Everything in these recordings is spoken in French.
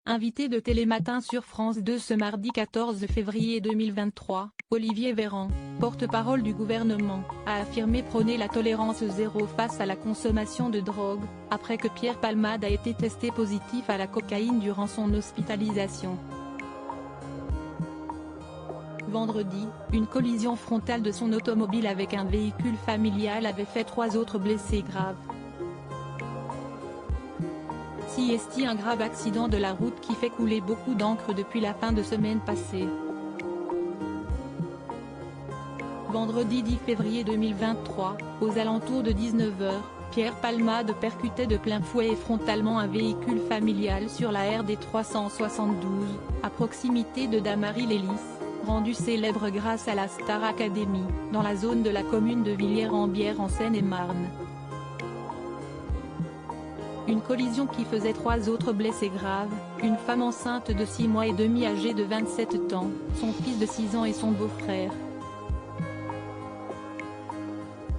Invité de Télématin sur France 2 ce mardi 14 février 2023, Olivier Véran, porte-parole du gouvernement, a affirmé prôner la tolérance zéro face à la consommation de drogue, après que Pierre Palmade a été testé positif à la cocaïne durant son hospitalisation. Vendredi, une collision frontale de son automobile avec un véhicule familial avait fait 3 autres blessés graves. C'est un grave accident de la route qui fait couler beaucoup d'encre depuis la fin de semaine passée. Vendredi 10 février 2023, aux alentours de 19h, Pierre Palmade percutait de plein fouet et frontalement un véhicule familial sur la RD 372, à proximité de Damary-lès-Lys, rendu célèbre grâce à la Star Academy, dans la zone de la commune de Villiers-en-Bière en Seine-et-Marne. Une collision qui faisait 3 autres blessés graves, une femme enceinte de 6 mois et demi âgée de 27 ans, son fils de 6 ans et son beau-frère.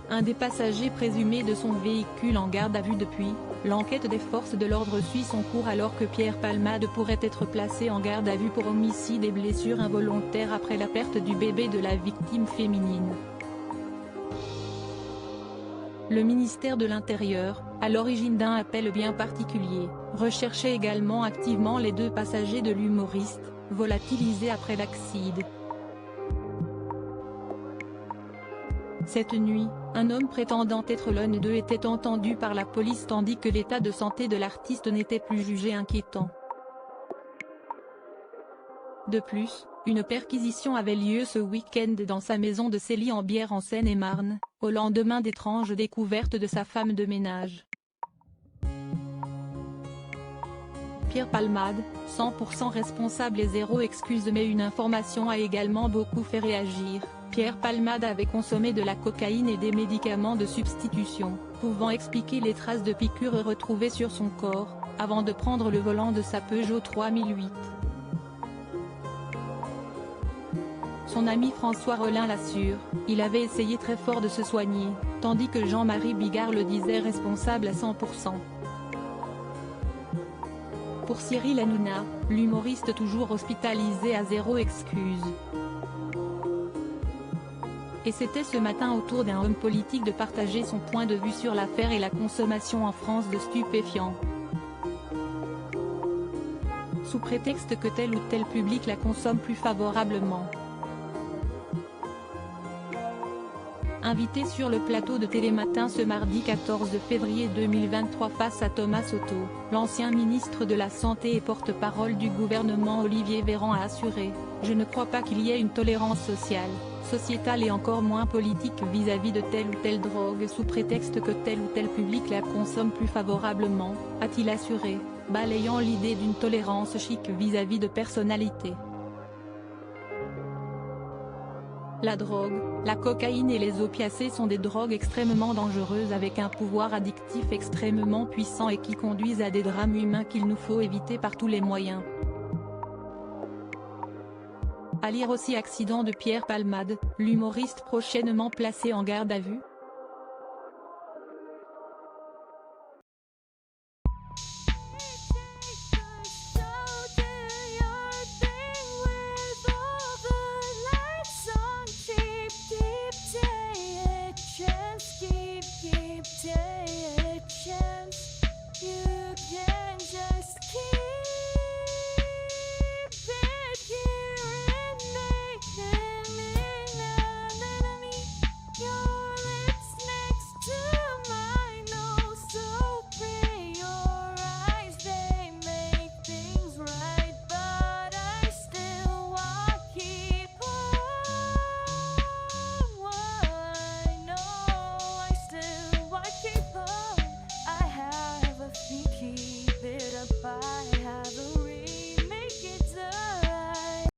Un des passagers présumés de son véhicule en garde à vue depuis, l'enquête des forces de l'ordre suit son cours alors que Pierre Palmade pourrait être placé en garde à vue pour homicide et blessures involontaires après la perte du bébé de la victime féminine. Le ministère de l'Intérieur, à l'origine d'un appel bien particulier, recherchait également activement les 2 passagers de l'humoriste, volatilisés après l'accident. Cette nuit, un homme prétendant être l'un d'eux était entendu par la police tandis que l'état de santé de l'artiste n'était plus jugé inquiétant. De plus, une perquisition avait lieu ce week-end dans sa maison de Célie-en-Bière en Seine-et-Marne, au lendemain d'étranges découvertes de sa femme de ménage. Pierre Palmade, 100% responsable et zéro excuse, mais une information a également beaucoup fait réagir. Pierre Palmade avait consommé de la cocaïne et des médicaments de substitution, pouvant expliquer les traces de piqûres retrouvées sur son corps, avant de prendre le volant de sa Peugeot 3008. Son ami François Rollin l'assure, il avait essayé très fort de se soigner, tandis que Jean-Marie Bigard le disait responsable à 100%. Pour Cyril Hanouna, l'humoriste toujours hospitalisé a zéro excuse. Et c'était ce matin au tour d'un homme politique de partager son point de vue sur l'affaire et la consommation en France de stupéfiants. Sous prétexte que tel ou tel public la consomme plus favorablement. Invité sur le plateau de Télématin ce mardi 14 février 2023 face à Thomas Soto, l'ancien ministre de la Santé et porte-parole du gouvernement Olivier Véran a assuré « Je ne crois pas qu'il y ait une tolérance sociale, sociétale et encore moins politique vis-à-vis de telle ou telle drogue sous prétexte que tel ou tel public la consomme plus favorablement », a-t-il assuré, balayant l'idée d'une tolérance chic vis-à-vis de personnalités. La drogue, la cocaïne et les opiacés sont des drogues extrêmement dangereuses avec un pouvoir addictif extrêmement puissant et qui conduisent à des drames humains qu'il nous faut éviter par tous les moyens. À lire aussi accident de Pierre Palmade, l'humoriste prochainement placé en garde à vue.